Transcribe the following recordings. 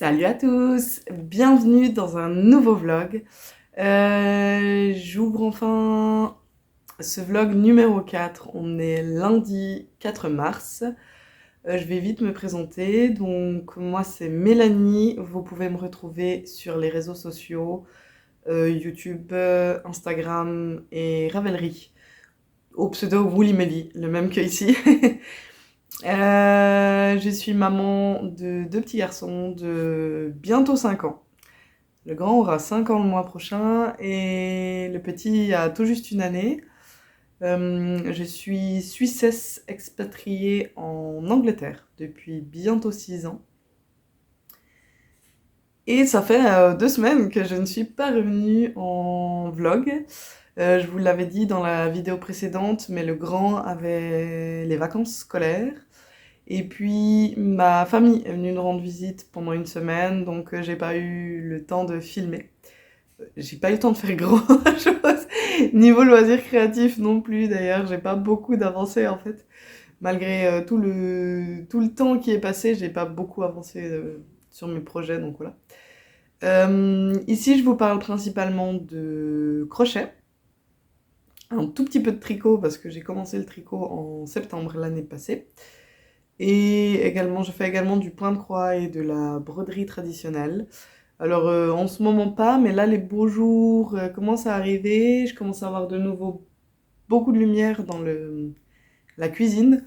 Salut à tous, bienvenue dans un nouveau vlog. J'ouvre enfin ce vlog numéro 4, on est lundi 4 mars. Je vais vite me présenter, donc moi c'est Mélanie, vous pouvez me retrouver sur les réseaux sociaux, YouTube, Instagram et Ravelry, au pseudo Wooly le même que ici. Je suis maman de deux petits garçons de bientôt 5 ans. Le grand aura 5 ans le mois prochain et le petit a tout juste une année. Je suis Suissesse expatriée en Angleterre depuis bientôt 6 ans. Et ça fait 2 semaines que je ne suis pas revenue en vlog. Je vous l'avais dit dans la vidéo précédente, mais le grand avait les vacances scolaires. Et puis ma famille est venue nous rendre visite pendant une semaine, donc j'ai pas eu le temps de filmer. J'ai pas eu le temps de faire grand chose. Niveau loisirs créatifs non plus d'ailleurs, j'ai pas beaucoup d'avancées en fait. Malgré tout le temps qui est passé, j'ai pas beaucoup avancé sur mes projets, donc voilà. Ici je vous parle principalement de crochet. Un tout petit peu de tricot parce que j'ai commencé le tricot en septembre l'année passée. Et également, je fais également du point de croix et de la broderie traditionnelle. Alors en ce moment pas, mais là les beaux jours commencent à arriver. Je commence à avoir de nouveau beaucoup de lumière dans la cuisine.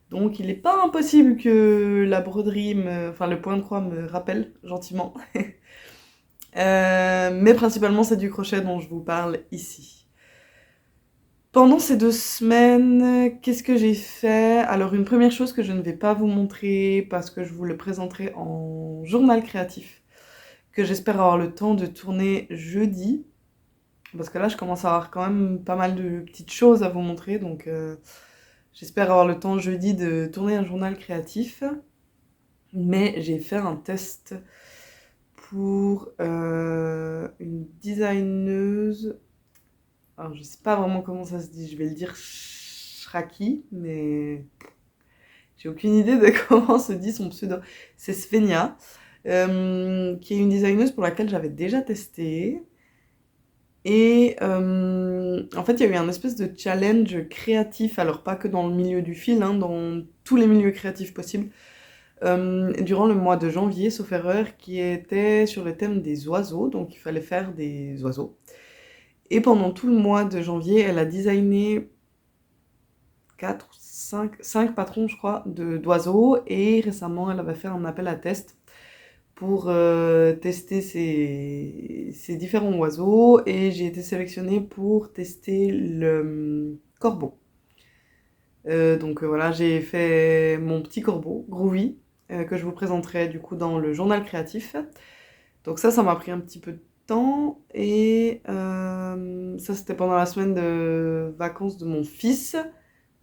Donc il n'est pas impossible que la broderie, enfin le point de croix me rappelle gentiment. Mais principalement c'est du crochet dont je vous parle ici. Pendant ces 2 semaines, qu'est-ce que j'ai fait? Alors une première chose que je ne vais pas vous montrer parce que je vous le présenterai en journal créatif, que j'espère avoir le temps de tourner jeudi. Parce que là je commence à avoir quand même pas mal de petites choses à vous montrer, donc j'espère avoir le temps jeudi de tourner un journal créatif. Mais j'ai fait un test pour une designeuse. Alors, je sais pas vraiment comment ça se dit, je vais le dire Shraki, mais j'ai aucune idée de comment se dit son pseudo. C'est Svenja, qui est une designeuse pour laquelle j'avais déjà testé. Et en fait, il y a eu un espèce de challenge créatif, alors pas que dans le milieu du fil, hein, dans tous les milieux créatifs possibles, durant le mois de janvier, sauf erreur, qui était sur le thème des oiseaux, donc il fallait faire des oiseaux. Et pendant tout le mois de janvier, elle a designé 4, 5 patrons, je crois, d'oiseaux. Et récemment, elle avait fait un appel à test pour tester ces différents oiseaux. Et j'ai été sélectionnée pour tester le corbeau. Donc voilà, j'ai fait mon petit corbeau, Groovy, que je vous présenterai du coup dans le journal créatif. Donc ça m'a pris un petit peu de temps et ça c'était pendant la semaine de vacances de mon fils.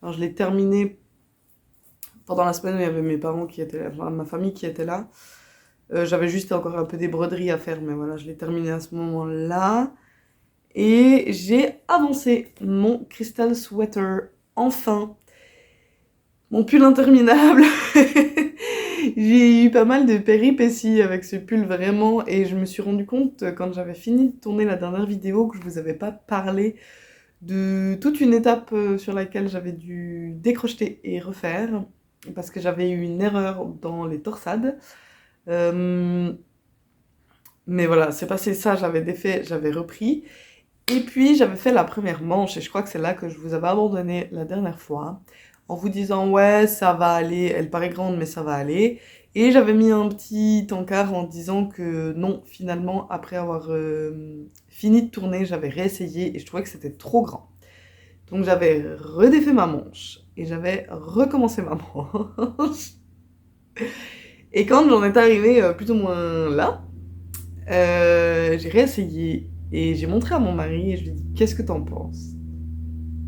Alors je l'ai terminé pendant la semaine où il y avait mes parents qui étaient là, enfin, ma famille qui était là. J'avais juste encore un peu des broderies à faire, mais voilà, je l'ai terminé à ce moment-là. Et j'ai avancé mon Crystal Sweater, enfin. Mon pull interminable. J'ai eu pas mal de péripéties avec ce pull vraiment et je me suis rendu compte quand j'avais fini de tourner la dernière vidéo que je vous avais pas parlé de toute une étape sur laquelle j'avais dû décrocheter et refaire parce que j'avais eu une erreur dans les torsades. Mais voilà, c'est passé ça, j'avais défait, j'avais repris. Et puis j'avais fait la première manche et je crois que c'est là que je vous avais abandonné la dernière fois en vous disant ouais ça va aller, elle paraît grande mais ça va aller. Et j'avais mis un petit encart en disant que non, finalement après avoir fini de tourner j'avais réessayé et je trouvais que c'était trop grand. Donc j'avais redéfait ma manche et j'avais recommencé ma manche. Et quand j'en étais arrivée plus ou moins là, j'ai réessayé et j'ai montré à mon mari et je lui ai dit qu'est-ce que t'en penses?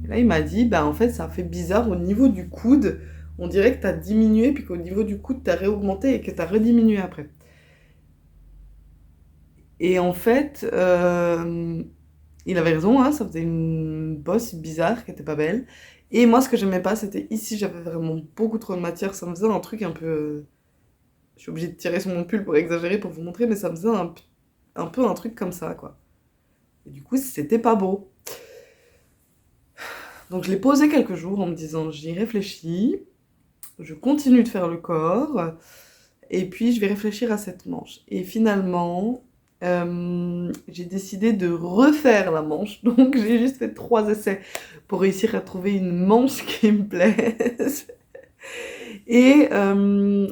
Et là il m'a dit bah en fait ça fait bizarre au niveau du coude, on dirait que t'as diminué puis qu'au niveau du coude t'as réaugmenté et que t'as rediminué après. Et en fait il avait raison, hein, ça faisait une bosse bizarre qui était pas belle. Et moi ce que j'aimais pas c'était ici j'avais vraiment beaucoup trop de matière, ça me faisait un truc un peu Je suis obligée de tirer sur mon pull pour exagérer, pour vous montrer, mais ça me faisait un peu un truc comme ça, quoi. Et du coup, c'était pas beau. Donc je l'ai posé quelques jours en me disant, j'y réfléchis, je continue de faire le corps, et puis je vais réfléchir à cette manche. Et finalement, j'ai décidé de refaire la manche, donc j'ai juste fait 3 essais pour réussir à trouver une manche qui me plaise. Et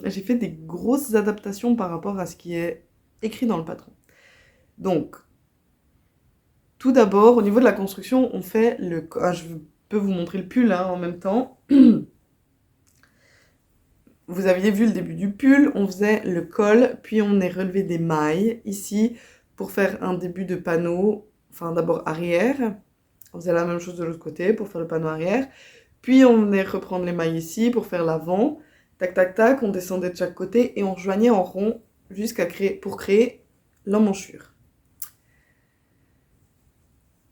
j'ai fait des grosses adaptations par rapport à ce qui est écrit dans le patron. Donc, tout d'abord, au niveau de la construction, on fait le... je peux vous montrer le pull en même temps. Vous aviez vu le début du pull, on faisait le col, puis on est relevé des mailles ici pour faire un début de panneau, enfin d'abord arrière. On faisait la même chose de l'autre côté pour faire le panneau arrière. Puis on venait reprendre les mailles ici pour faire l'avant. Tac, tac, tac, on descendait de chaque côté et on rejoignait en rond pour créer l'emmanchure.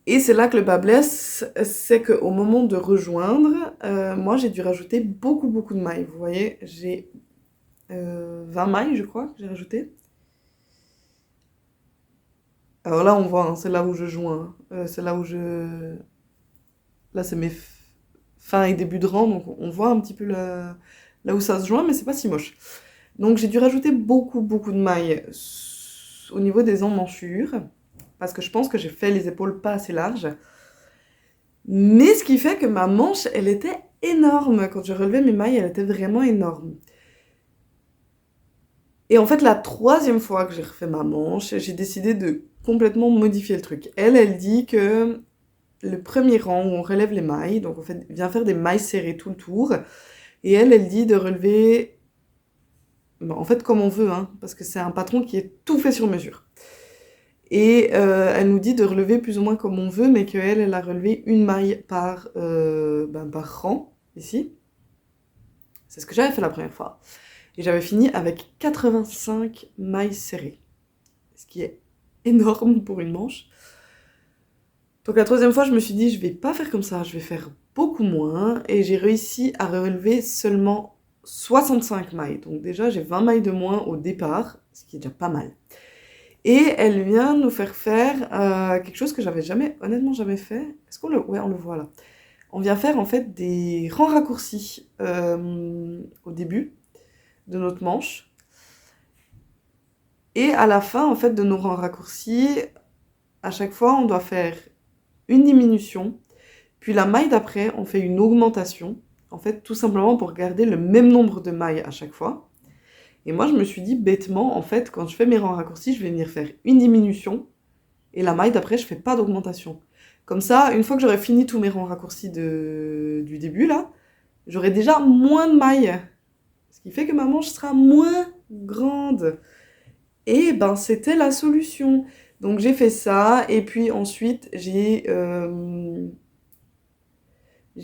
Et c'est là que le bas blesse, c'est qu'au moment de rejoindre, moi j'ai dû rajouter beaucoup de mailles. Vous voyez, j'ai 20 mailles, je crois, que j'ai rajouté. Alors là, on voit, c'est là où je joins. C'est là où je... Là, c'est mes fins et débuts de rang, donc on voit un petit peu là où ça se joint, mais c'est pas si moche. Donc j'ai dû rajouter beaucoup de mailles au niveau des emmanchures, parce que je pense que j'ai fait les épaules pas assez larges. Mais ce qui fait que ma manche, elle était énorme. Quand je relevais mes mailles, elle était vraiment énorme. Et en fait, la 3e fois que j'ai refait ma manche, j'ai décidé de complètement modifier le truc. Elle dit que le premier rang où on relève les mailles, donc on vient faire des mailles serrées tout le tour, et elle dit de relever, en fait comme on veut, parce que c'est un patron qui est tout fait sur mesure. Et elle nous dit de relever plus ou moins comme on veut, mais qu'elle a relevé une maille par rang, ici. C'est ce que j'avais fait la première fois. Et j'avais fini avec 85 mailles serrées, ce qui est énorme pour une manche. Donc la 3e fois, je me suis dit, je vais pas faire comme ça, je vais faire beaucoup moins. Et j'ai réussi à relever seulement 65 mailles. Donc déjà, j'ai 20 mailles de moins au départ, ce qui est déjà pas mal. Et elle vient nous faire quelque chose que j'avais honnêtement jamais fait. Est-ce qu'on le... Ouais, on le voit là. On vient faire en fait des rangs raccourcis au début de notre manche. Et à la fin en fait de nos rangs raccourcis, à chaque fois on doit faire une diminution, puis la maille d'après on fait une augmentation, en fait tout simplement pour garder le même nombre de mailles à chaque fois. Et moi je me suis dit bêtement, en fait quand je fais mes rangs raccourcis, je vais venir faire une diminution, et la maille d'après je fais pas d'augmentation. Comme ça, une fois que j'aurai fini tous mes rangs raccourcis du début là, j'aurai déjà moins de mailles. Ce qui fait que ma manche sera moins grande. Et ben c'était la solution. Donc j'ai fait ça, et puis ensuite j'ai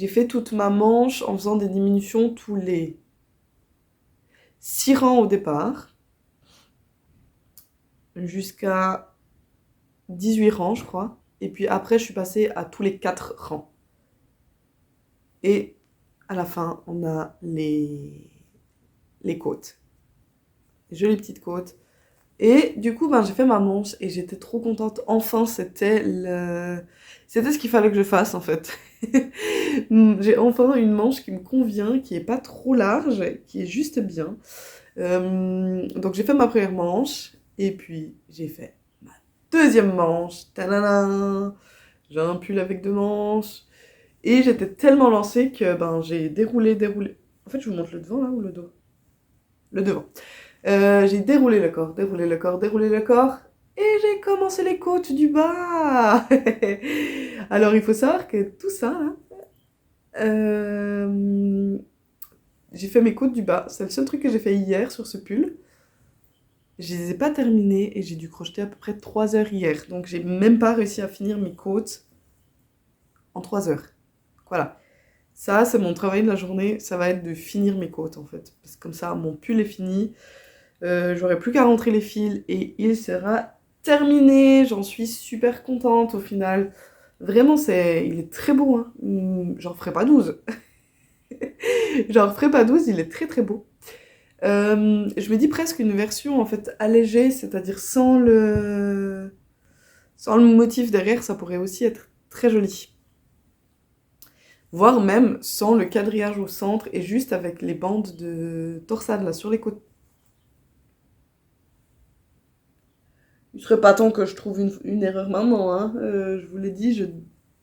fait toute ma manche en faisant des diminutions tous les 6 rangs au départ, jusqu'à 18 rangs je crois. Et puis après je suis passée à tous les 4 rangs. Et à la fin on a les côtes. Les jolies petites côtes. Et du coup, j'ai fait ma manche et j'étais trop contente. Enfin, c'était ce qu'il fallait que je fasse, en fait. J'ai enfin une manche qui me convient, qui est pas trop large, qui est juste bien. Donc j'ai fait ma première manche, et puis j'ai fait ma 2e manche. Tadadam! J'ai un pull avec 2 manches. Et j'étais tellement lancée que j'ai déroulé. En fait, je vous montre le devant là ou le dos? Le devant. J'ai déroulé le corps, et j'ai commencé les côtes du bas. Alors il faut savoir que tout ça, là, j'ai fait mes côtes du bas. C'est le seul truc que j'ai fait hier sur ce pull. Je les ai pas terminées et j'ai dû crocheter à peu près 3 heures hier. Donc j'ai même pas réussi à finir mes côtes en 3 heures. Voilà. Ça, c'est mon travail de la journée. Ça va être de finir mes côtes en fait. Parce que comme ça, mon pull est fini. J'aurai plus qu'à rentrer les fils et il sera terminé. J'en suis super contente au final. Vraiment, il est très beau. J'en ferai pas 12. J'en ferai pas 12, il est très beau. Je me dis presque une version en fait allégée, c'est-à-dire sans le motif derrière, ça pourrait aussi être très joli. Voire même sans le quadrillage au centre et juste avec les bandes de torsade là sur les côtés. Il serait pas temps que je trouve une erreur maintenant, hein. Je vous l'ai dit, je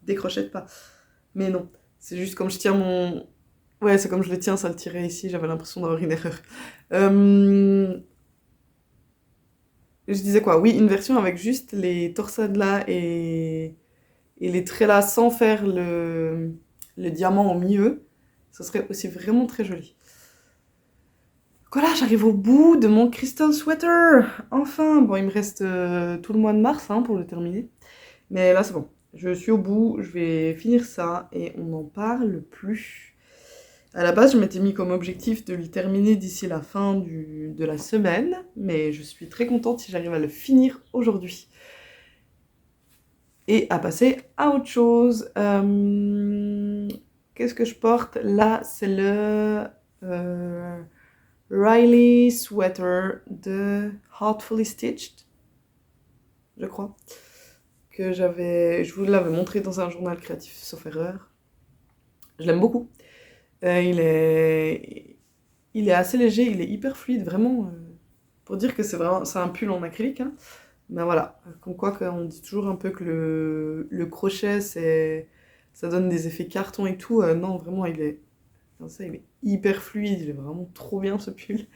décrochette pas. Mais non, c'est juste comme je tiens mon... Ouais, c'est comme je le tiens, ça le tirait ici, j'avais l'impression d'avoir une erreur. Euh, Je disais quoi? Oui, une version avec juste les torsades là et les traits là sans faire le diamant au milieu. Ça serait aussi vraiment très joli. Voilà, j'arrive au bout de mon crystal sweater. Enfin, bon, il me reste tout le mois de mars hein, pour le terminer. Mais là, c'est bon. Je suis au bout, je vais finir ça et on n'en parle plus. À la base, je m'étais mis comme objectif de le terminer d'ici la fin de la semaine, mais je suis très contente si j'arrive à le finir aujourd'hui. Et à passer à autre chose. Qu'est-ce que je porte? Là, c'est le Riley Sweater de Heartfully Stitched, je crois. Je vous l'avais montré dans un journal créatif, sauf erreur. Je l'aime beaucoup. Il est assez léger, il est hyper fluide, vraiment. Pour dire que c'est un pull en acrylique, hein. Ben voilà, comme quoi on dit toujours un peu que le crochet, ça donne des effets carton et tout. Non, vraiment, il est hyper fluide, il est vraiment trop bien ce pull.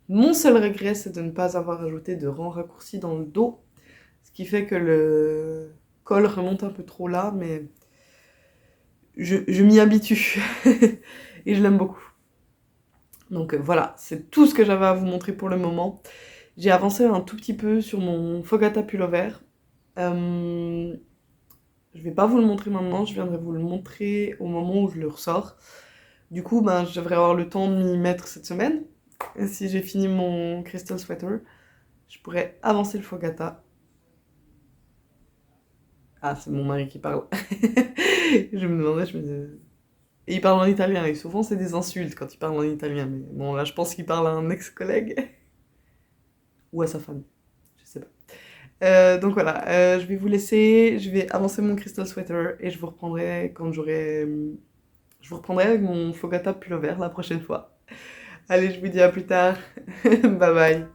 Mon seul regret, c'est de ne pas avoir ajouté de rang raccourci dans le dos, ce qui fait que le col remonte un peu trop là, mais je m'y habitue et je l'aime beaucoup. Donc voilà, c'est tout ce que j'avais à vous montrer pour le moment. J'ai avancé un tout petit peu sur mon Fogata pullover. Je vais pas vous le montrer maintenant, je viendrai vous le montrer au moment où je le ressors. Du coup, ben, je devrais avoir le temps de m'y mettre cette semaine. Et si j'ai fini mon crystal sweater, je pourrais avancer le Fogata. Ah, c'est mon mari qui parle. Je me demandais, je me disais... Et il parle en italien, et souvent c'est des insultes quand il parle en italien. Mais bon, là, je pense qu'il parle à un ex-collègue. Ou à sa famille, je sais pas. Donc voilà, je vais vous laisser, je vais avancer mon crystal sweater et je vous reprendrai quand j'aurai... Je vous reprendrai avec mon Fogata pullover la prochaine fois. Allez, je vous dis à plus tard. Bye bye.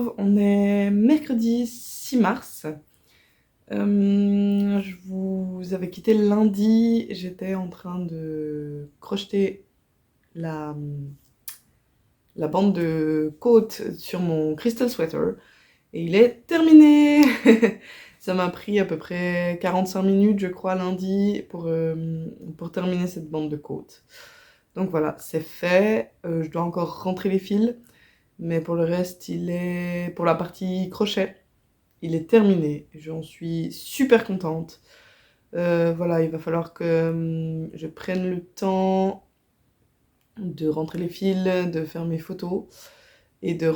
retrouve, on est mercredi 6 mars. Je vous avais quitté lundi, j'étais en train de crocheter la bande de côte sur mon crystal sweater et il est terminé. Ça m'a pris à peu près 45 minutes, je crois, lundi pour terminer cette bande de côte. Donc voilà, c'est fait. Je dois encore rentrer les fils, mais pour le reste, pour la partie crochet, il est terminé. J'en suis super contente. Voilà, il va falloir que je prenne le temps de rentrer les fils, de faire mes photos et de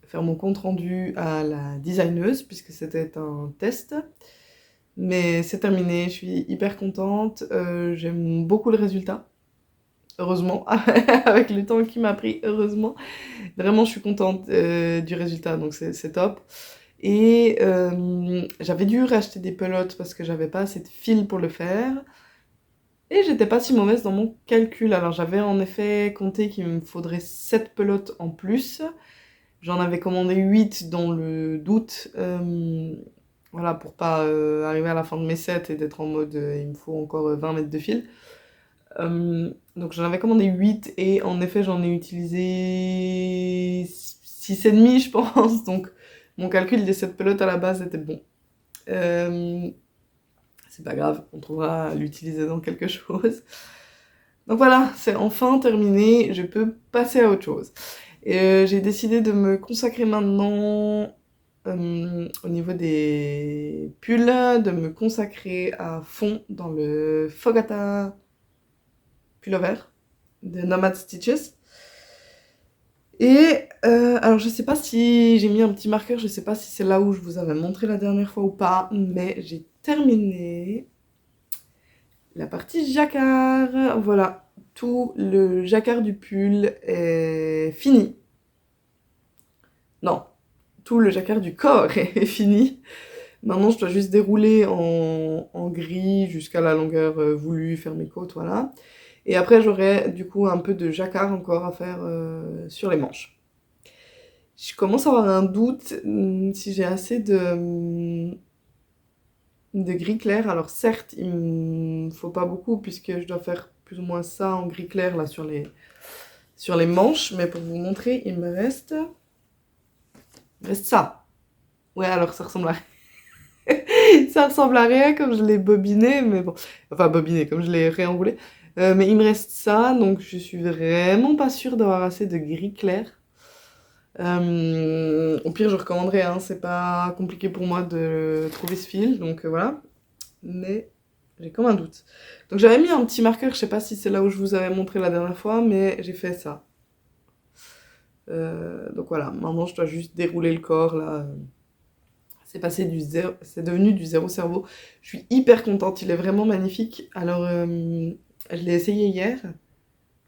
faire mon compte rendu à la designeuse, puisque c'était un test. Mais c'est terminé, je suis hyper contente, j'aime beaucoup le résultat. Heureusement, avec le temps qui m'a pris, heureusement. Vraiment, je suis contente du résultat, donc c'est top. Et j'avais dû racheter des pelotes parce que j'avais pas assez de fil pour le faire. Et j'étais pas si mauvaise dans mon calcul. Alors j'avais en effet compté qu'il me faudrait 7 pelotes en plus. J'en avais commandé 8 dans le doute. Voilà, pour pas arriver à la fin de mes 7 et d'être en mode il me faut encore 20 mètres de fil. Donc j'en avais commandé 8 et en effet j'en ai utilisé 6 et demi je pense. Donc mon calcul des 7 pelotes à la base était bon. C'est pas grave, on trouvera à l'utiliser dans quelque chose. Donc voilà, c'est enfin terminé, je peux passer à autre chose. Et j'ai décidé de me consacrer maintenant au niveau des pulls, de me consacrer à fond dans le Fogata pullover de Nomad Stitches. Et alors je sais pas si j'ai mis un petit marqueur, je sais pas si c'est là où je vous avais montré la dernière fois ou pas, mais j'ai terminé la partie jacquard. Voilà, tout le jacquard du pull est fini. Non, tout le jacquard du corps est fini. Maintenant je dois juste dérouler en gris jusqu'à la longueur voulue, faire mes côtes, voilà. Et après j'aurai du coup un peu de jacquard encore à faire sur les manches. Je commence à avoir un doute si j'ai assez de gris clair. Alors certes, il me faut pas beaucoup puisque je dois faire plus ou moins ça en gris clair là sur les manches. Mais pour vous montrer, il me reste ça. Ouais, alors ça ressemble à ça ressemble à rien comme je l'ai bobiné, mais bon. Enfin bobiné, comme je l'ai réenroulé. Mais il me reste ça, donc je suis vraiment pas sûre d'avoir assez de gris clair. Au pire, je recommanderais, hein, c'est pas compliqué pour moi de trouver ce fil, donc voilà. Mais j'ai comme un doute. Donc j'avais mis un petit marqueur, je sais pas si c'est là où je vous avais montré la dernière fois, mais j'ai fait ça. Donc voilà, maintenant je dois juste dérouler le corps là. C'est devenu du zéro cerveau. Je suis hyper contente, il est vraiment magnifique. Alors je l'ai essayé hier.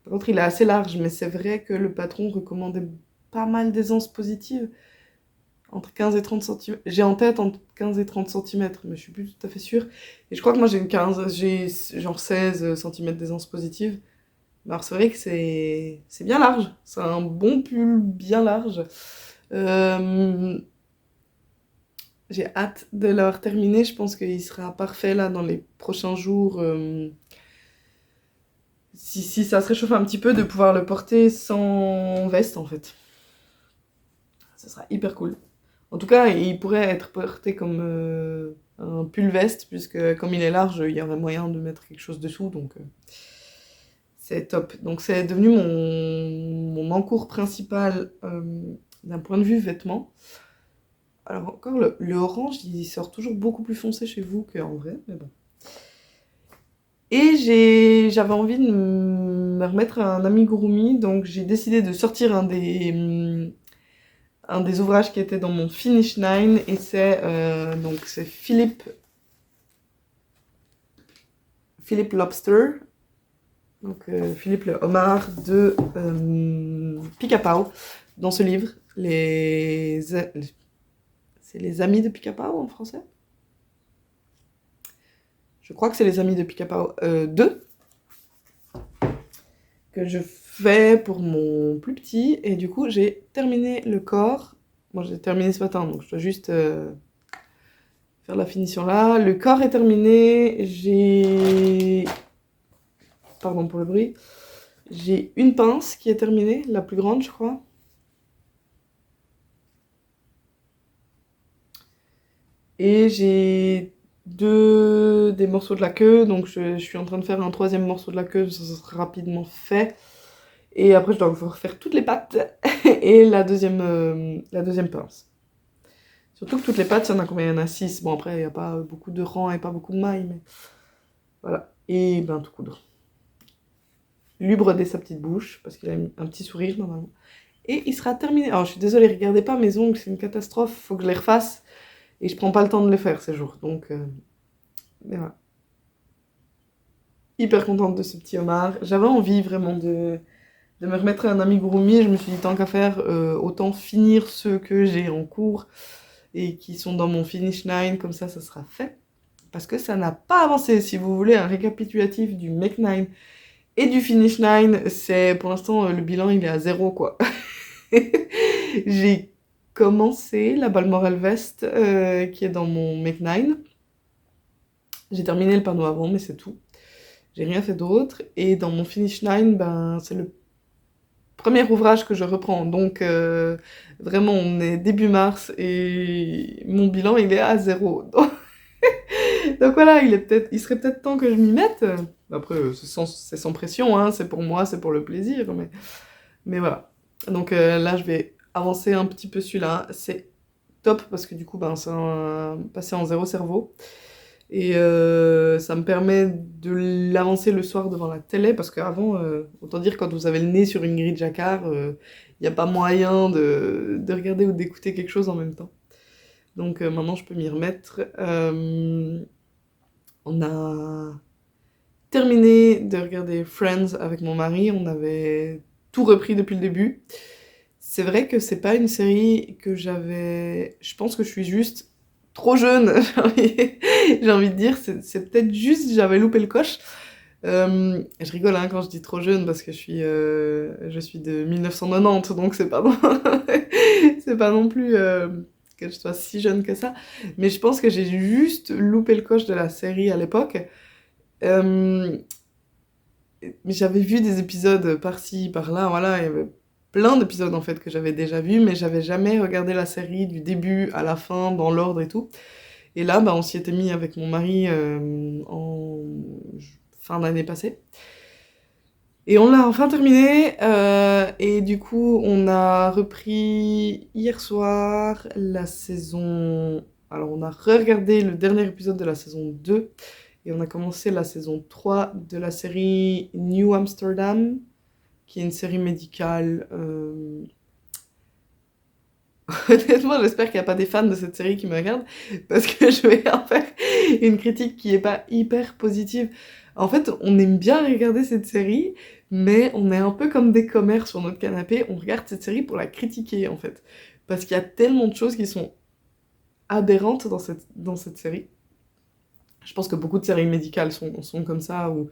Par contre, il est assez large, mais c'est vrai que le patron recommandait pas mal d'aisance positive. Entre 15 et 30 cm. J'ai en tête entre 15 et 30 cm, mais je suis plus tout à fait sûre. Et je crois que moi j'ai genre 16 cm d'aisance positive. Mais alors c'est vrai que c'est bien large. C'est un bon pull bien large. J'ai hâte de l'avoir terminé. Je pense qu'il sera parfait là dans les prochains jours. Si ça se réchauffe un petit peu, de pouvoir le porter sans veste en fait. Ça sera hyper cool. En tout cas, il pourrait être porté comme un pull veste, puisque comme il est large, il y aurait moyen de mettre quelque chose dessous, donc c'est top. Donc c'est devenu mon encours principal d'un point de vue vêtements. Alors encore, le orange, il sort toujours beaucoup plus foncé chez vous qu'en vrai, mais bon. Et j'avais envie de me remettre un amigurumi, donc j'ai décidé de sortir un des ouvrages qui était dans mon Finish 9 et c'est Philippe Lobster, donc Philippe le homard de Pica-Pau. Dans ce livre, c'est les amis de Pica-Pau en français. Je crois que c'est les amis de Pica-Pau 2. que je fais pour mon plus petit. Et du coup, j'ai terminé le corps. Bon, j'ai terminé ce matin, donc je dois juste faire la finition là. Le corps est terminé. Pardon pour le bruit. J'ai une pince qui est terminée, la plus grande, je crois. Et j'ai des morceaux de la queue, donc je suis en train de faire un troisième morceau de la queue, ça sera rapidement fait. Et après, je dois encore faire toutes les pattes et la deuxième pince. Surtout que toutes les pattes, il y en a combien? Il y en a 6. Bon, après, il n'y a pas beaucoup de rangs et pas beaucoup de mailles, mais voilà. Et ben, tout coudre. Lui broder sa petite bouche, parce qu'il a un petit sourire normalement. Et il sera terminé. Alors, je suis désolée, regardez pas mes ongles, c'est une catastrophe, faut que je les refasse. Et je prends pas le temps de les faire ces jours, donc... mais voilà. Hyper contente de ce petit homard. J'avais envie vraiment de me remettre un amigurumi. Je me suis dit, tant qu'à faire, autant finir ceux que j'ai en cours et qui sont dans mon finish line, comme ça sera fait. Parce que ça n'a pas avancé. Si vous voulez un récapitulatif du Make 9 et du finish line, c'est pour l'instant le bilan il est à 0 quoi. J'ai commencé la Balmoral Vest qui est dans mon Make 9. J'ai terminé le panneau avant, mais c'est tout. J'ai rien fait d'autre. Et dans mon finish line, ben, c'est le premier ouvrage que je reprends. Donc, vraiment, on est début mars et mon bilan, il est à 0. Donc voilà, il serait peut-être temps que je m'y mette. Après, c'est sans pression, hein, c'est pour moi, c'est pour le plaisir. Mais voilà. Donc là, je vais avancer un petit peu celui-là. C'est top parce que du coup, ben, c'est passer en 0 cerveau. Et ça me permet de l'avancer le soir devant la télé, parce qu'avant, autant dire, quand vous avez le nez sur une grille de jacquard, il n'y a pas moyen de regarder ou d'écouter quelque chose en même temps. Donc maintenant, je peux m'y remettre. On a terminé de regarder Friends avec mon mari, on avait tout repris depuis le début. C'est vrai que c'est pas une série que j'avais... Je pense que je suis juste trop jeune, j'ai envie de dire. C'est peut-être juste j'avais loupé le coche. Je rigole hein, quand je dis trop jeune parce que je suis de 1990, donc c'est pas non, c'est pas non plus que je sois si jeune que ça. Mais je pense que j'ai juste loupé le coche de la série à l'époque. Euh, mais j'avais vu des épisodes par-ci, par-là, voilà, il y avait plein d'épisodes en fait que j'avais déjà vus, mais j'avais jamais regardé la série du début à la fin, dans l'ordre et tout. Et là, bah, on s'y était mis avec mon mari en fin d'année passée. Et on l'a enfin terminé, et du coup, on a repris hier soir la saison... Alors, on a re-regardé le dernier épisode de la saison 2, et on a commencé la saison 3 de la série New Amsterdam, qui est une série médicale. Honnêtement, j'espère qu'il n'y a pas des fans de cette série qui me regardent, parce que je vais en faire une critique qui n'est pas hyper positive. En fait, on aime bien regarder cette série, mais on est un peu comme des commères sur notre canapé, on regarde cette série pour la critiquer, en fait. Parce qu'il y a tellement de choses qui sont aberrantes dans cette série. Je pense que beaucoup de séries médicales sont comme ça, où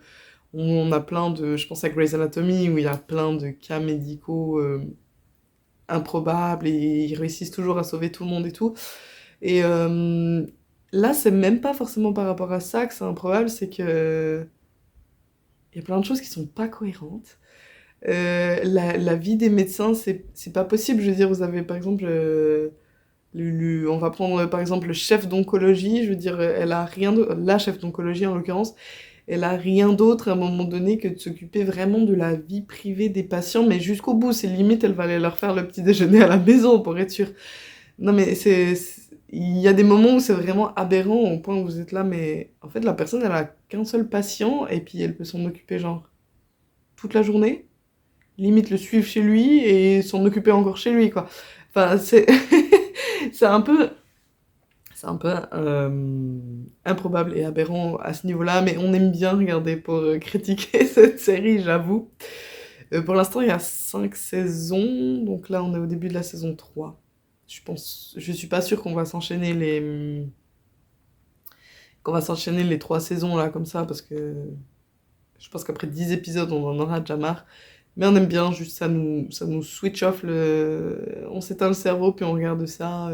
on a plein de... Je pense à Grey's Anatomy, où il y a plein de cas médicaux improbables, et ils réussissent toujours à sauver tout le monde et tout. Et là, c'est même pas forcément par rapport à ça que c'est improbable, c'est que... Il y a plein de choses qui sont pas cohérentes. La vie des médecins, c'est pas possible. Je veux dire, vous avez par exemple... on va prendre par exemple le chef d'oncologie, je veux dire, elle a rien de... La chef d'oncologie en l'occurrence, elle a rien d'autre à un moment donné que de s'occuper vraiment de la vie privée des patients, mais jusqu'au bout, c'est limite, elle va aller leur faire le petit déjeuner à la maison pour être sûre. Non mais il y a des moments où c'est vraiment aberrant au point où vous êtes là, mais en fait la personne elle a qu'un seul patient et puis elle peut s'en occuper genre toute la journée, limite le suivre chez lui et s'en occuper encore chez lui quoi. Enfin c'est c'est un peu improbable et aberrant à ce niveau-là, mais on aime bien regarder pour critiquer cette série, j'avoue. Pour l'instant, il y a 5 saisons, donc là, on est au début de la saison 3. Je suis pas sûre qu'on va s'enchaîner les 3 saisons là comme ça, parce que Je pense qu'après 10 épisodes, on en aura déjà marre. Mais on aime bien, juste ça nous switch off on s'éteint le cerveau, puis on regarde ça,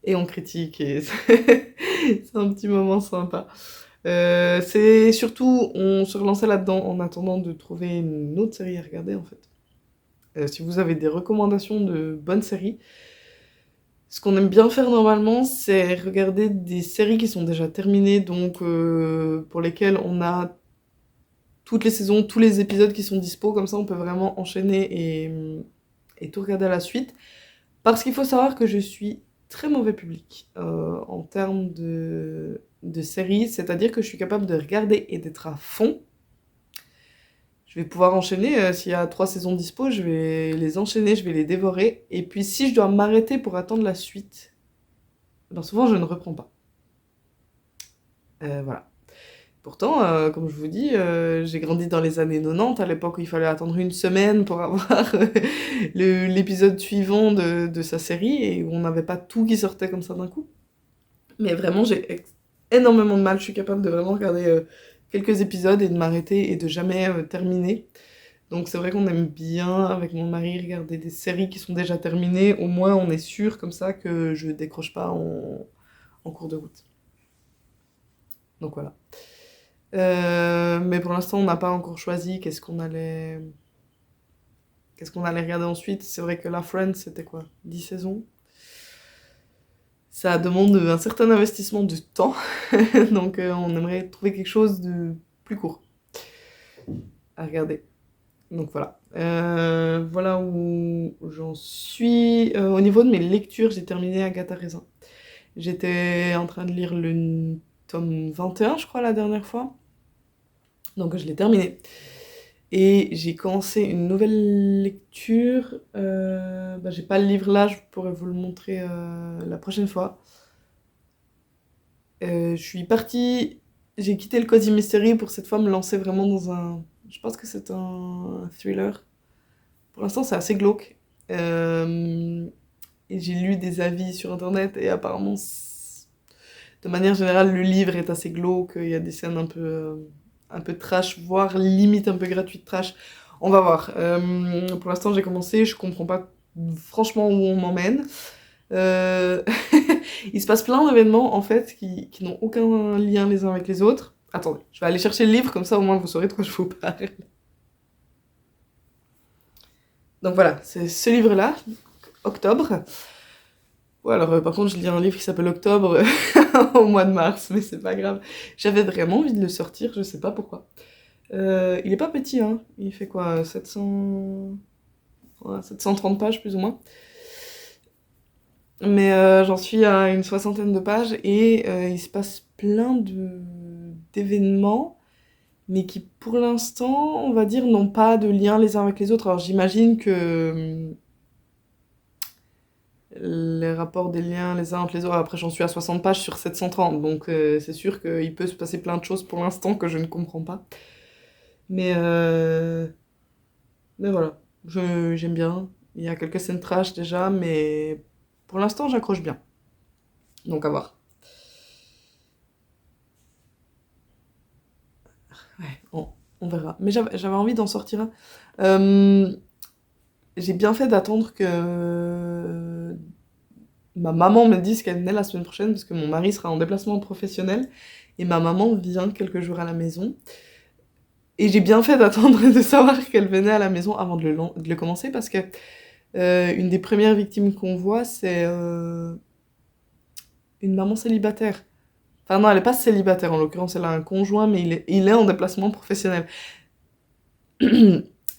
et on critique, et c'est un petit moment sympa. C'est surtout, on se relançait là-dedans en attendant de trouver une autre série à regarder, en fait. Si vous avez des recommandations de bonnes séries, ce qu'on aime bien faire normalement, c'est regarder des séries qui sont déjà terminées, donc pour lesquelles on a toutes les saisons, tous les épisodes qui sont dispo, comme ça on peut vraiment enchaîner et tout regarder à la suite. Parce qu'il faut savoir que je suis très mauvais public en termes de séries, c'est-à-dire que je suis capable de regarder et d'être à fond. Je vais pouvoir enchaîner, s'il y a 3 saisons dispo, je vais les enchaîner, je vais les dévorer. Et puis si je dois m'arrêter pour attendre la suite, ben souvent je ne reprends pas. Voilà. Pourtant, comme je vous dis, j'ai grandi dans les années 90, à l'époque où il fallait attendre une semaine pour avoir l'épisode suivant de sa série, et où on n'avait pas tout qui sortait comme ça d'un coup. Mais vraiment, j'ai énormément de mal, je suis capable de vraiment regarder quelques épisodes et de m'arrêter et de jamais terminer. Donc c'est vrai qu'on aime bien, avec mon mari, regarder des séries qui sont déjà terminées. Au moins, on est sûr comme ça que je décroche pas en cours de route. Donc voilà. Mais pour l'instant, on n'a pas encore choisi qu'est-ce qu'on allait regarder ensuite. C'est vrai que la Friends, c'était quoi, 10 saisons? Ça demande un certain investissement de temps, donc on aimerait trouver quelque chose de plus court à regarder. Donc voilà. Voilà où j'en suis. Au niveau de mes lectures, j'ai terminé Agatha Raisin. J'étais en train de lire le tome 21, je crois, la dernière fois. Donc je l'ai terminé. Et j'ai commencé une nouvelle lecture. J'ai pas le livre là, je pourrais vous le montrer la prochaine fois. Je suis partie, j'ai quitté le Cozy Mystery pour cette fois me lancer vraiment dans je pense que c'est un thriller. Pour l'instant, c'est assez glauque. Et j'ai lu des avis sur internet et apparemment, de manière générale, le livre est assez glauque. Il y a des scènes un peu trash, voire limite un peu gratuite trash. On va voir. Pour l'instant, j'ai commencé, je comprends pas franchement où on m'emmène. Il se passe plein d'événements en fait qui n'ont aucun lien les uns avec les autres. Attendez, je vais aller chercher le livre, comme ça au moins vous saurez de quoi je vous parle. Donc voilà, c'est ce livre-là, Octobre. Ouais, alors par contre, je lis un livre qui s'appelle Octobre au mois de mars, mais c'est pas grave. J'avais vraiment envie de le sortir, je sais pas pourquoi. Il est pas petit, hein. Il fait quoi, 700... ouais, 730 pages plus ou moins. Mais j'en suis à une soixantaine de pages et il se passe plein d'événements, mais qui pour l'instant, on va dire, n'ont pas de lien les uns avec les autres. Alors j'imagine que les rapports des liens les uns entre les autres, après j'en suis à 60 pages sur 730, donc c'est sûr qu'il peut se passer plein de choses pour l'instant que je ne comprends pas. Mais, euh, mais voilà, j'aime bien. Il y a quelques scènes trash déjà, mais pour l'instant j'accroche bien. Donc à voir. Ouais, on verra. Mais j'avais envie d'en sortir un. Euh, j'ai bien fait d'attendre que ma maman me dise qu'elle venait la semaine prochaine, parce que mon mari sera en déplacement professionnel, et ma maman vient quelques jours à la maison. Et j'ai bien fait d'attendre de savoir qu'elle venait à la maison avant de le commencer, parce que une des premières victimes qu'on voit, c'est une maman célibataire. Enfin non, elle est pas célibataire en l'occurrence, elle a un conjoint, mais il est en déplacement professionnel.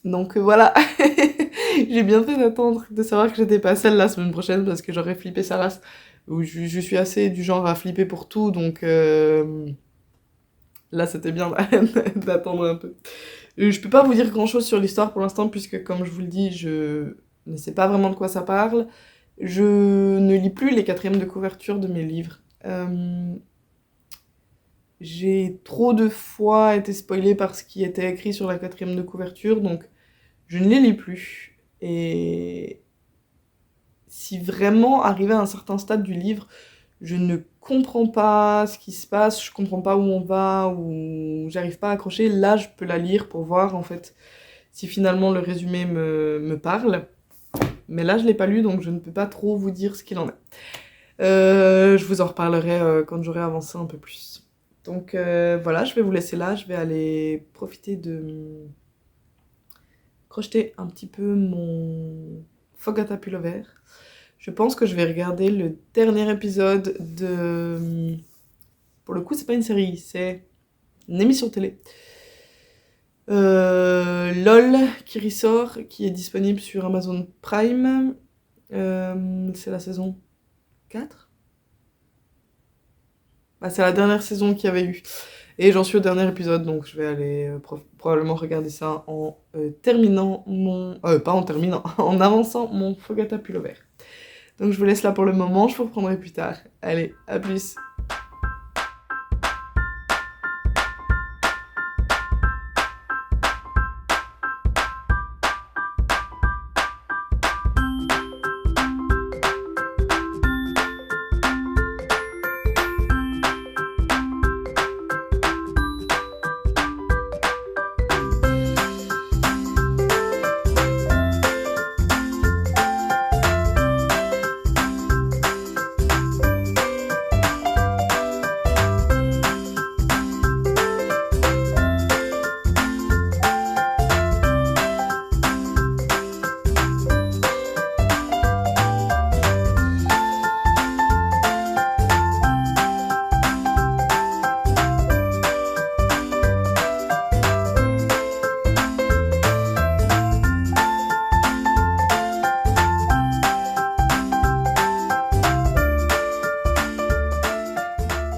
Donc voilà, j'ai bien fait d'attendre de savoir que j'étais pas seule la semaine prochaine parce que j'aurais flippé sa race. Je suis assez du genre à flipper pour tout, donc là c'était bien d'attendre un peu. Je peux pas vous dire grand chose sur l'histoire pour l'instant, puisque comme je vous le dis, je ne sais pas vraiment de quoi ça parle. Je ne lis plus les quatrièmes de couverture de mes livres. J'ai trop de fois été spoilée par ce qui était écrit sur la quatrième de couverture, donc je ne les lis plus. Et si vraiment, arrivé à un certain stade du livre, je ne comprends pas ce qui se passe, je comprends pas où on va, ou j'arrive pas à accrocher, là je peux la lire pour voir en fait si finalement le résumé me parle. Mais là je l'ai pas lu donc je ne peux pas trop vous dire ce qu'il en est. Je vous en reparlerai quand j'aurai avancé un peu plus. Donc voilà, je vais vous laisser là, je vais aller profiter de crocheter un petit peu mon Fogata Pullover. Je pense que je vais regarder le dernier épisode de... Pour le coup, c'est pas une série, c'est une émission télé. LOL qui ressort, qui est disponible sur Amazon Prime. C'est la saison 4 ? Bah, c'est la dernière saison qu'il y avait eu. Et j'en suis au dernier épisode, donc je vais aller probablement regarder ça en terminant mon... pas en terminant, en avançant mon Fogata Pullover. Donc je vous laisse là pour le moment, je vous reprendrai plus tard. Allez, à plus.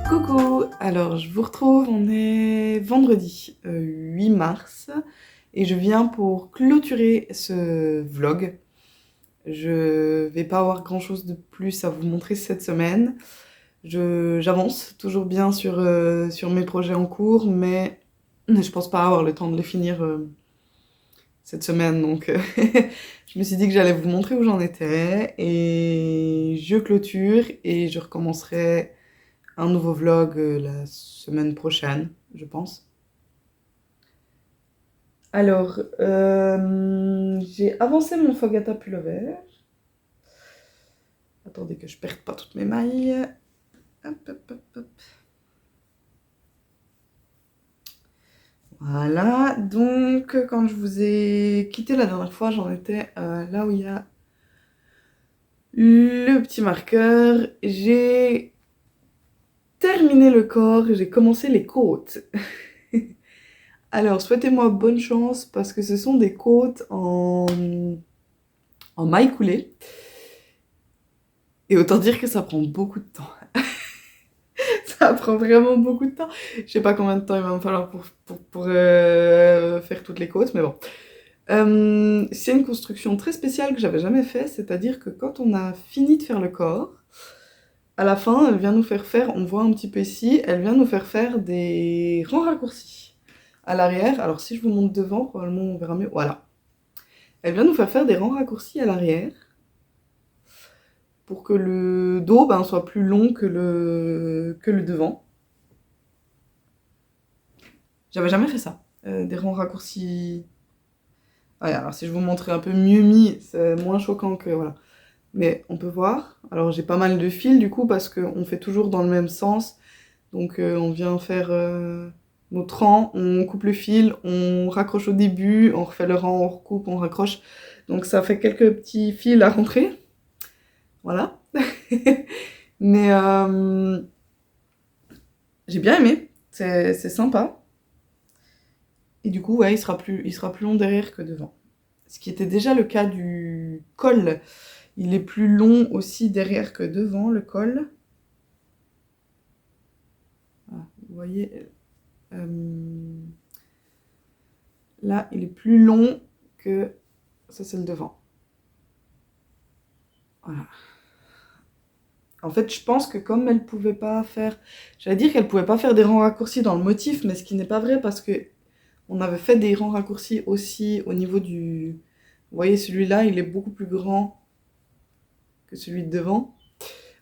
Coucou, alors je vous retrouve, on est vendredi 8 mars et je viens pour clôturer ce vlog. Je vais pas avoir grand chose de plus à vous montrer cette semaine. J'avance toujours bien sur mes projets en cours, mais je pense pas avoir le temps de les finir cette semaine, donc je me suis dit que j'allais vous montrer où j'en étais et je clôture et je recommencerai un nouveau vlog la semaine prochaine, je pense. Alors, j'ai avancé mon Fogata Pullover. Attendez que je perde pas toutes mes mailles. Hop, hop, hop, hop. Voilà, donc quand je vous ai quitté la dernière fois, j'en étais là où il y a le petit marqueur. J'ai terminé le corps, j'ai commencé les côtes. Alors, souhaitez-moi bonne chance parce que ce sont des côtes en maille coulée. Et autant dire que ça prend beaucoup de temps. Ça prend vraiment beaucoup de temps. Je sais pas combien de temps il va me falloir pour faire toutes les côtes, mais bon. C'est une construction très spéciale que j'avais jamais fait, c'est-à-dire que quand on a fini de faire le corps, à la fin, elle vient nous faire faire, on voit un petit peu ici, elle vient nous faire faire des rangs raccourcis à l'arrière. Alors si je vous montre devant, probablement on verra mieux. Voilà. Elle vient nous faire des rangs raccourcis à l'arrière pour que le dos soit plus long que le devant. J'avais jamais fait ça, des rangs raccourcis. Ouais, alors si je vous montrais un peu mieux mis, c'est moins choquant que voilà. Mais on peut voir. Alors j'ai pas mal de fils du coup parce qu'on fait toujours dans le même sens. Donc on vient faire notre rang, on coupe le fil, on raccroche au début, on refait le rang, on recoupe, on raccroche. Donc ça fait quelques petits fils à rentrer. Voilà. Mais j'ai bien aimé, c'est sympa. Et du coup, ouais, il sera plus long derrière que devant. Ce qui était déjà le cas du col. Il est plus long aussi derrière que devant, le col. Voilà, vous voyez, là, il est plus long que... Ça, c'est le devant. Voilà. En fait, je pense que comme elle pouvait pas faire... J'allais dire qu'elle pouvait pas faire des rangs raccourcis dans le motif, mais ce qui n'est pas vrai parce que on avait fait des rangs raccourcis aussi au niveau du... Vous voyez, celui-là, il est beaucoup plus grand que celui de devant.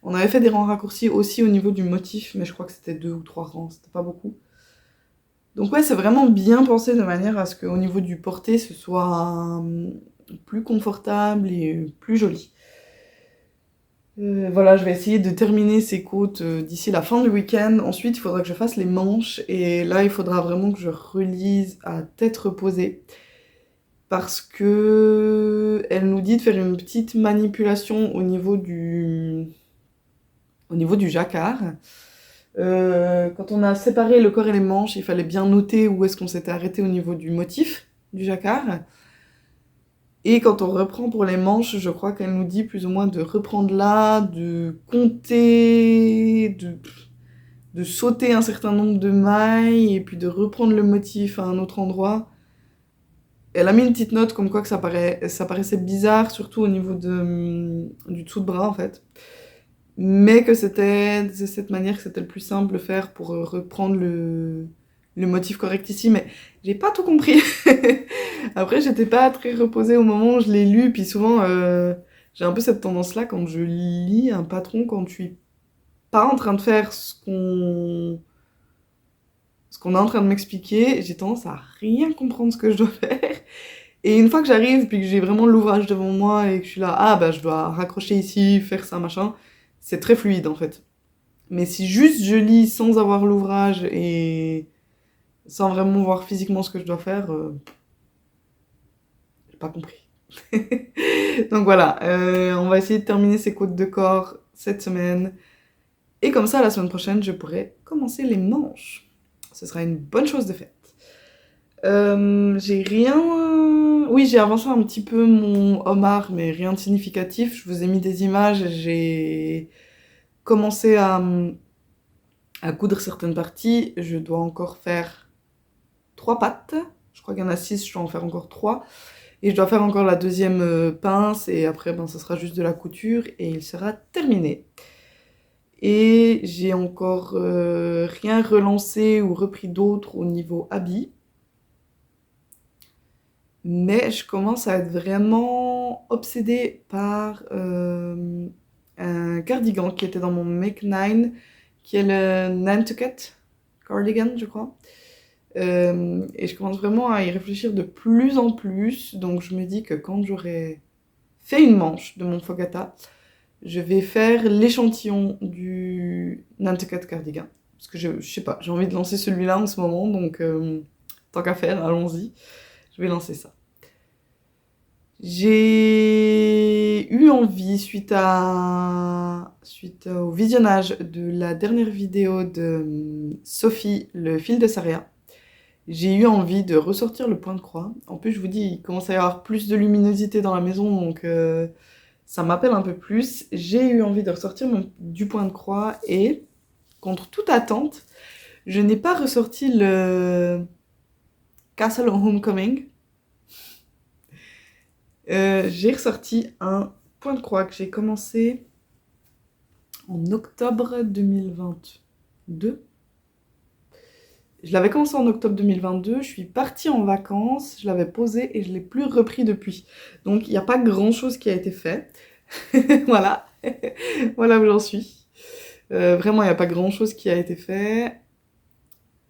On avait fait des rangs raccourcis aussi au niveau du motif, mais je crois que c'était 2 ou 3 rangs, c'était pas beaucoup. Donc ouais, c'est vraiment bien pensé de manière à ce qu'au niveau du porté, ce soit plus confortable et plus joli. Voilà, je vais essayer de terminer ces côtes d'ici la fin du week-end. Ensuite, il faudra que je fasse les manches. Et là, il faudra vraiment que je relise à tête reposée. Parce que elle nous dit de faire une petite manipulation au niveau du jacquard. Quand on a séparé le corps et les manches, il fallait bien noter où est-ce qu'on s'était arrêté au niveau du motif du jacquard. Et quand on reprend pour les manches, je crois qu'elle nous dit plus ou moins de reprendre là, de compter, de sauter un certain nombre de mailles, et puis de reprendre le motif à un autre endroit. Elle a mis une petite note comme quoi que ça paraissait bizarre, surtout au niveau du dessous de bras en fait. Mais que c'était de cette manière que c'était le plus simple de faire pour reprendre le motif correct ici, mais j'ai pas tout compris. Après, j'étais pas très reposée au moment où je l'ai lu, puis souvent, j'ai un peu cette tendance-là quand je lis un patron, quand je suis pas en train de faire ce qu'on est en train de m'expliquer, j'ai tendance à rien comprendre ce que je dois faire. Et une fois que j'arrive, puis que j'ai vraiment l'ouvrage devant moi et que je suis là, ah bah je dois raccrocher ici, faire ça, machin, c'est très fluide en fait. Mais si juste je lis sans avoir l'ouvrage et sans vraiment voir physiquement ce que je dois faire, j'ai pas compris. Donc voilà, on va essayer de terminer ces côtes de corps cette semaine. Et comme ça, la semaine prochaine, je pourrai commencer les manches. Ce sera une bonne chose de faite. J'ai rien... Oui, j'ai avancé un petit peu mon homard, mais rien de significatif. Je vous ai mis des images, j'ai commencé à coudre certaines parties. Je dois encore faire 3 pattes. Je crois qu'il y en a 6, je dois en faire encore 3. Et je dois faire encore la deuxième pince, et après, ben, ça sera juste de la couture, et il sera terminé. Et j'ai encore rien relancé ou repris d'autre au niveau habits. Mais je commence à être vraiment obsédée par un cardigan qui était dans mon Make 9, qui est le Nantucket cardigan, je crois. Et je commence vraiment à y réfléchir de plus en plus. Donc je me dis que quand j'aurai fait une manche de mon Fogata, je vais faire l'échantillon du Nantucket cardigan. Parce que je sais pas, j'ai envie de lancer celui-là en ce moment, donc tant qu'à faire, allons-y. Je vais lancer ça. J'ai eu envie, suite au visionnage de la dernière vidéo de Sophie, le fil de Saria, j'ai eu envie de ressortir le point de croix. En plus, je vous dis, il commence à y avoir plus de luminosité dans la maison, donc ça m'appelle un peu plus. J'ai eu envie de ressortir du point de croix et, contre toute attente, je n'ai pas ressorti le Castle Homecoming. J'ai ressorti un point de croix que j'ai commencé en octobre 2022. Je l'avais commencé en octobre 2022, je suis partie en vacances, je l'avais posé et je ne l'ai plus repris depuis. Donc il n'y a pas grand chose qui a été fait. Voilà, voilà où j'en suis. Vraiment, il n'y a pas grand chose qui a été fait.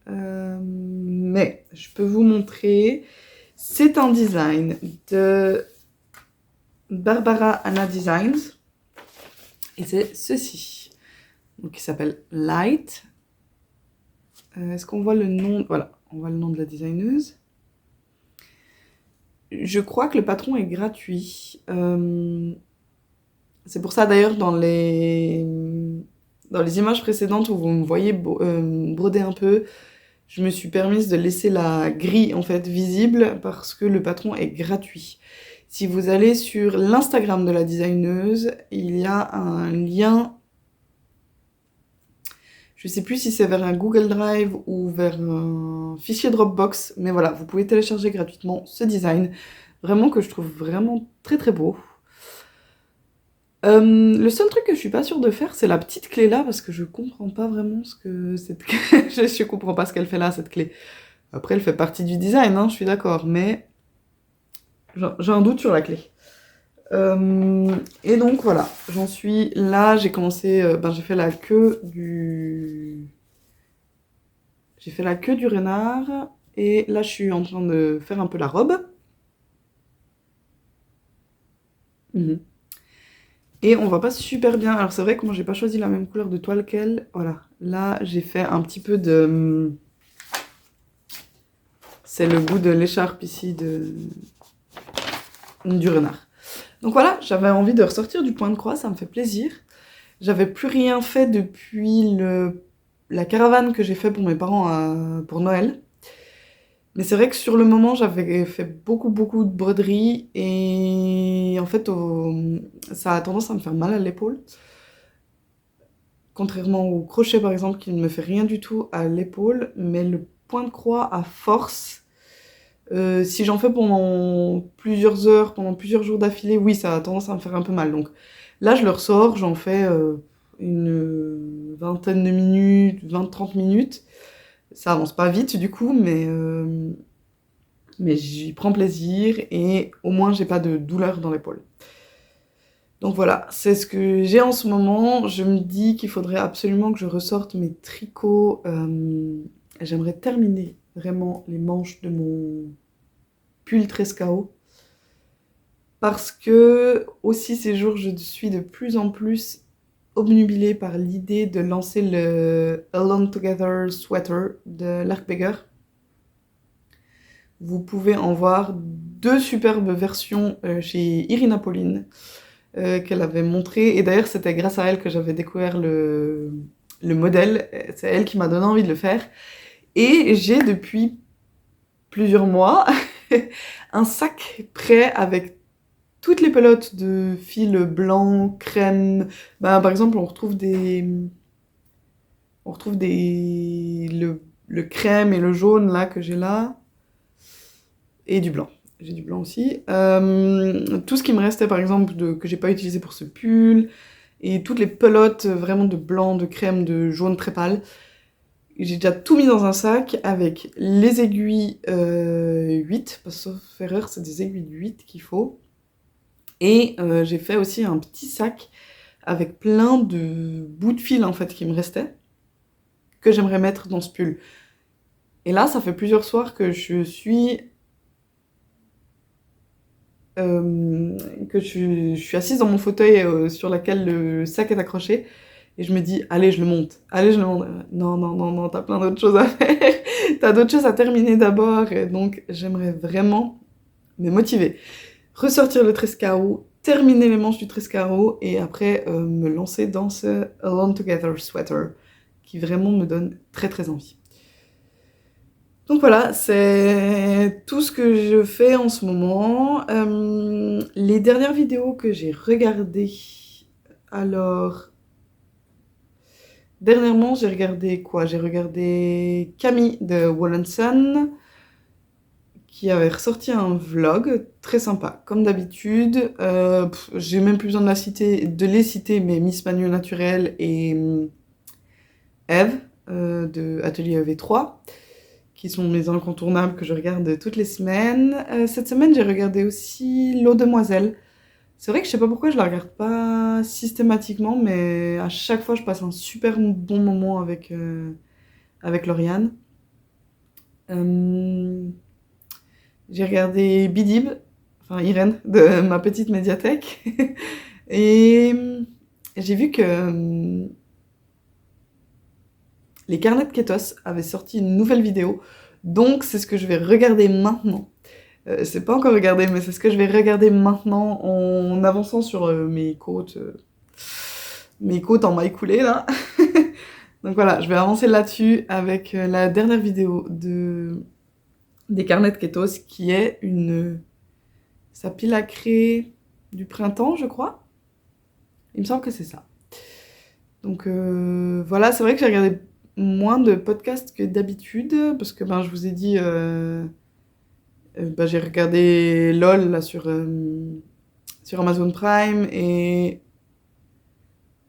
Mais je peux vous montrer. C'est un design de Barbara Anna Designs. Et c'est ceci. Donc il s'appelle Light. Est-ce qu'on voit le nom? Voilà, on voit le nom de la designeuse. Je crois que le patron est gratuit. C'est pour ça d'ailleurs dans les images précédentes où vous me voyez broder un peu, je me suis permise de laisser la grille en fait visible parce que le patron est gratuit. Si vous allez sur l'Instagram de la designeuse, il y a un lien. Je sais plus si c'est vers un Google Drive ou vers un fichier Dropbox, mais voilà, vous pouvez télécharger gratuitement ce design, vraiment que je trouve vraiment très très beau. Le seul truc que je suis pas sûre de faire, c'est la petite clé là, parce que je comprends pas vraiment ce que cette clé... je comprends pas ce qu'elle fait là, cette clé. Après, elle fait partie du design, hein, je suis d'accord, mais j'ai un doute sur la clé. Et donc voilà, j'en suis là, j'ai commencé, j'ai fait la queue du... J'ai fait la queue du renard, et là je suis en train de faire un peu la robe. Mhm. Et on voit pas super bien, alors c'est vrai que moi j'ai pas choisi la même couleur de toile qu'elle, voilà. Là j'ai fait un petit peu de... C'est le bout de l'écharpe ici du renard. Donc voilà, j'avais envie de ressortir du point de croix, ça me fait plaisir. J'avais plus rien fait depuis la caravane que j'ai fait pour mes parents pour Noël. Mais c'est vrai que sur le moment, j'avais fait beaucoup, beaucoup de broderie et en fait, ça a tendance à me faire mal à l'épaule. Contrairement au crochet, par exemple, qui ne me fait rien du tout à l'épaule, mais le point de croix, à force, si j'en fais pendant plusieurs heures, pendant plusieurs jours d'affilée, oui, ça a tendance à me faire un peu mal. Donc là, je le ressors, j'en fais une vingtaine de minutes, 20-30 minutes. Ça avance pas vite du coup, mais j'y prends plaisir et au moins j'ai pas de douleur dans l'épaule. Donc voilà, c'est ce que j'ai en ce moment. Je me dis qu'il faudrait absolument que je ressorte mes tricots. J'aimerais terminer vraiment les manches de mon pull Trescao. Parce que aussi ces jours, je suis de plus en plus obnubilée par l'idée de lancer le Alone Together Sweater de Larkbegger. Vous pouvez en voir deux superbes versions chez Irina Pauline qu'elle avait montré. Et d'ailleurs, c'était grâce à elle que j'avais découvert le modèle. C'est elle qui m'a donné envie de le faire. Et j'ai depuis plusieurs mois un sac prêt avec toutes les pelotes de fil blanc, crème. Par exemple, on retrouve le crème et le jaune là que j'ai là. Et du blanc. J'ai du blanc aussi. Tout ce qui me restait, par exemple, que j'ai pas utilisé pour ce pull, et toutes les pelotes vraiment de blanc, de crème, de jaune très pâle. J'ai déjà tout mis dans un sac avec les aiguilles 8, parce que sauf erreur, c'est des aiguilles 8 qu'il faut. Et j'ai fait aussi un petit sac avec plein de bouts de fil en fait qui me restaient, que j'aimerais mettre dans ce pull. Et là, ça fait plusieurs soirs que je suis je suis assise dans mon fauteuil sur lequel le sac est accroché, et je me dis, allez, je le monte, allez, je le monte. Non, non, non, non, t'as plein d'autres choses à faire, t'as d'autres choses à terminer d'abord, et donc j'aimerais vraiment me motiver. Ressortir le Trescao, terminer les manches du Trescao, et après me lancer dans ce Alone Together Sweater, qui vraiment me donne très très envie. Donc voilà, c'est tout ce que je fais en ce moment. Les dernières vidéos que j'ai regardées, alors... Dernièrement, j'ai regardé quoi? J'ai regardé Camille de Wollenson, qui avait ressorti un vlog très sympa, comme d'habitude. J'ai même plus besoin de les citer, mais Miss Manu Naturel et Eve de Atelier EV3. Qui sont mes incontournables que je regarde toutes les semaines. Cette semaine, j'ai regardé aussi L'Eau Demoiselle. C'est vrai que je sais pas pourquoi je la regarde pas systématiquement, mais à chaque fois, je passe un super bon moment avec Lauriane. J'ai regardé Bidib, enfin Irène, de ma petite médiathèque. Et j'ai vu que les carnets de Kétos avaient sorti une nouvelle vidéo. Donc c'est ce que je vais regarder maintenant. C'est pas encore regardé, mais c'est ce que je vais regarder maintenant en avançant sur mes côtes en maille coulée là. Donc voilà, je vais avancer là-dessus avec la dernière vidéo des carnets de Kétos, qui est sa pile à craie du printemps, je crois. Il me semble que c'est ça. Donc voilà, c'est vrai que j'ai regardé moins de podcasts que d'habitude, parce que je vous ai dit, j'ai regardé LOL là, sur Amazon Prime, et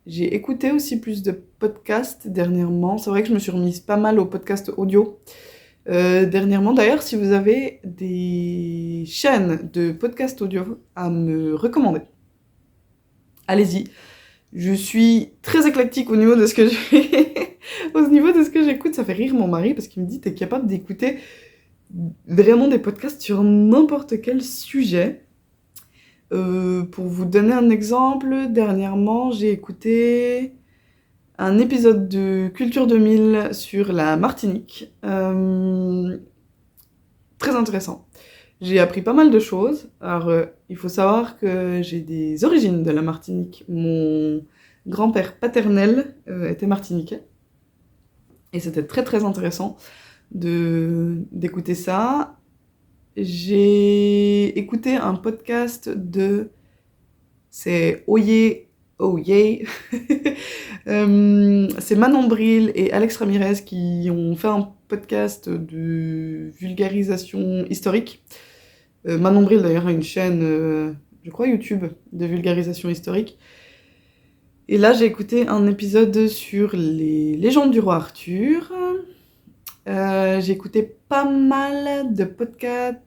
j'ai écouté aussi plus de podcasts dernièrement. C'est vrai que je me suis remise pas mal aux podcasts audio, Dernièrement, d'ailleurs, si vous avez des chaînes de podcasts audio à me recommander, allez-y. Je suis très éclectique au niveau de ce que au niveau de ce que j'écoute. Ça fait rire mon mari parce qu'il me dit t'es capable d'écouter vraiment des podcasts sur n'importe quel sujet. Pour vous donner un exemple, dernièrement j'ai écouté un épisode de Culture 2000 sur la Martinique. Très intéressant. J'ai appris pas mal de choses. Alors, il faut savoir que j'ai des origines de la Martinique. Mon grand-père paternel était martiniquais. Et c'était très très intéressant d'écouter ça. J'ai écouté un podcast de... C'est Oyez, oh yeah. C'est Manon Bril et Alex Ramirez qui ont fait un podcast de vulgarisation historique. Manon Bril d'ailleurs a une chaîne, je crois YouTube, de vulgarisation historique. Et là j'ai écouté un épisode sur les légendes du roi Arthur. J'ai écouté pas mal de podcasts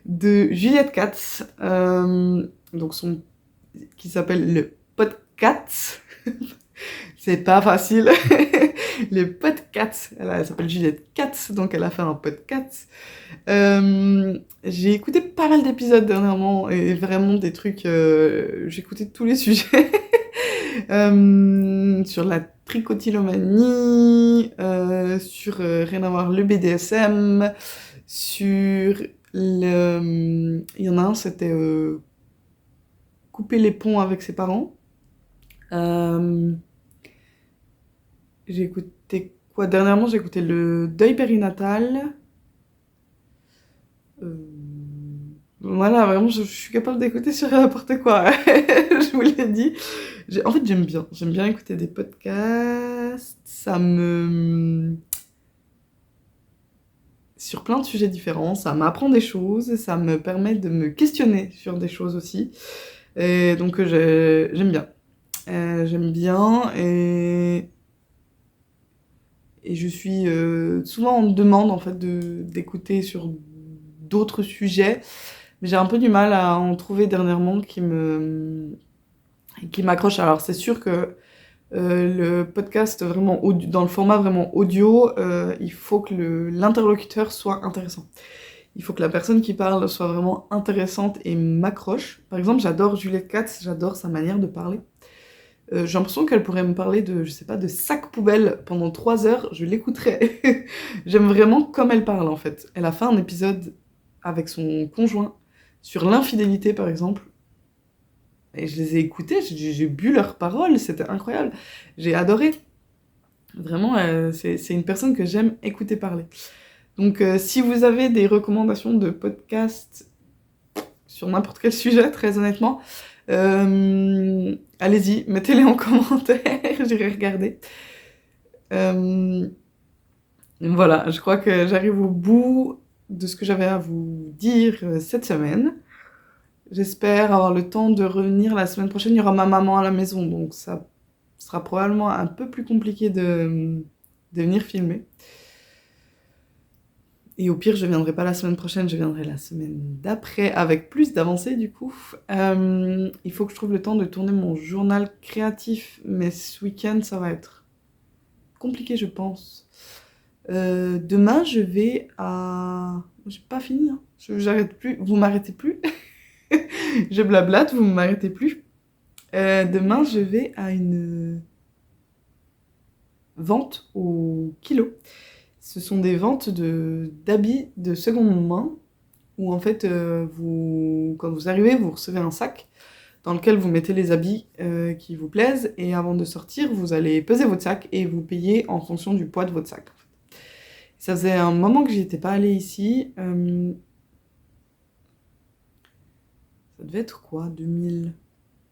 de Juliette Katz, donc qui s'appelle le podcast. C'est pas facile. Le podcast. Elle s'appelle Juliette Katz, donc elle a fait un podcast. J'ai écouté pas mal d'épisodes dernièrement et vraiment des trucs. J'ai écouté tous les sujets. Sur la tricotylomanie, sur rien à voir, le BDSM, sur le... Il y en a un, c'était couper les ponts avec ses parents. J'ai écouté quoi? Dernièrement, j'ai écouté le deuil périnatal. Voilà, vraiment, je suis capable d'écouter sur n'importe quoi. Je vous l'ai dit. En fait, j'aime bien. J'aime bien écouter des podcasts. Sur plein de sujets différents, ça m'apprend des choses, ça me permet de me questionner sur des choses aussi. Et donc, j'aime bien. J'aime bien et je suis souvent en demande en fait d'écouter sur d'autres sujets. Mais j'ai un peu du mal à en trouver dernièrement qui m'accrochent. Alors c'est sûr que le podcast vraiment dans le format vraiment audio, il faut que l'interlocuteur soit intéressant. Il faut que la personne qui parle soit vraiment intéressante et m'accroche. Par exemple, j'adore Juliette Katz, j'adore sa manière de parler. J'ai l'impression qu'elle pourrait me parler de, je sais pas, de sac poubelle pendant 3 heures, je l'écouterais. J'aime vraiment comme elle parle en fait. Elle a fait un épisode avec son conjoint sur l'infidélité par exemple. Et je les ai écoutés, j'ai bu leurs paroles, c'était incroyable. J'ai adoré. Vraiment, c'est une personne que j'aime écouter parler. Donc si vous avez des recommandations de podcasts sur n'importe quel sujet, très honnêtement, allez-y, mettez-les en commentaire, j'irai regarder. Voilà, je crois que j'arrive au bout de ce que j'avais à vous dire cette semaine. J'espère avoir le temps de revenir la semaine prochaine. Il y aura ma maman à la maison, donc ça sera probablement un peu plus compliqué de venir filmer. Et au pire, je viendrai pas la semaine prochaine, je viendrai la semaine d'après, avec plus d'avancées du coup. Il faut que je trouve le temps de tourner mon journal créatif, mais ce week-end, ça va être compliqué, je pense. Demain, je vais à... J'ai pas fini, hein. J'arrête plus. Vous m'arrêtez plus. Je blablate, vous m'arrêtez plus. Demain, je vais à une vente au kilo. Ce sont des ventes d'habits de seconde main où en fait, quand vous arrivez, vous recevez un sac dans lequel vous mettez les habits qui vous plaisent et avant de sortir, vous allez peser votre sac et vous payez en fonction du poids de votre sac. Ça faisait un moment que j'y étais pas allée ici. Ça devait être quoi, 2000?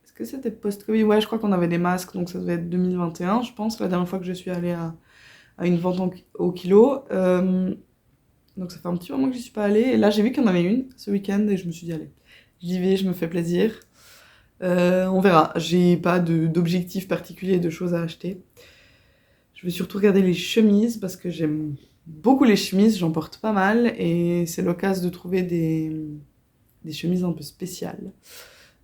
Est-ce que c'était post-Covid? Ouais, je crois qu'on avait des masques, donc ça devait être 2021, je pense, la dernière fois que je suis allée à une vente au kilo. Donc ça fait un petit moment que j'y suis pas allée. Et là, j'ai vu qu'il y en avait une ce week-end et je me suis dit, allez, j'y vais, je me fais plaisir. On verra. J'ai pas d'objectif particulier de choses à acheter. Je vais surtout regarder les chemises parce que j'aime beaucoup les chemises, j'en porte pas mal et c'est l'occasion de trouver des chemises un peu spéciales.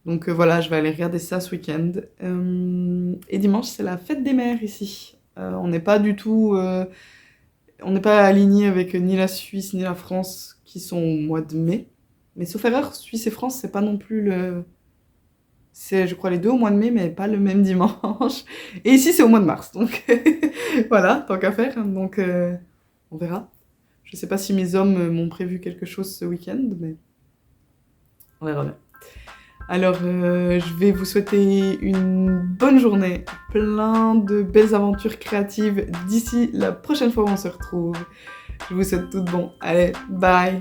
Donc voilà, je vais aller regarder ça ce week-end. Et dimanche, c'est la fête des mères ici. On n'est pas du tout... on n'est pas aligné avec ni la Suisse ni la France qui sont au mois de mai. Mais sauf erreur, Suisse et France, c'est pas non plus le... C'est, je crois, les deux au mois de mai, mais pas le même dimanche. Et ici, c'est au mois de mars. Donc voilà, tant qu'à faire. Donc on verra. Je sais pas si mes hommes m'ont prévu quelque chose ce week-end, mais on verra bien. Alors, je vais vous souhaiter une bonne journée, plein de belles aventures créatives d'ici la prochaine fois où on se retrouve. Je vous souhaite tout de bon. Allez, bye!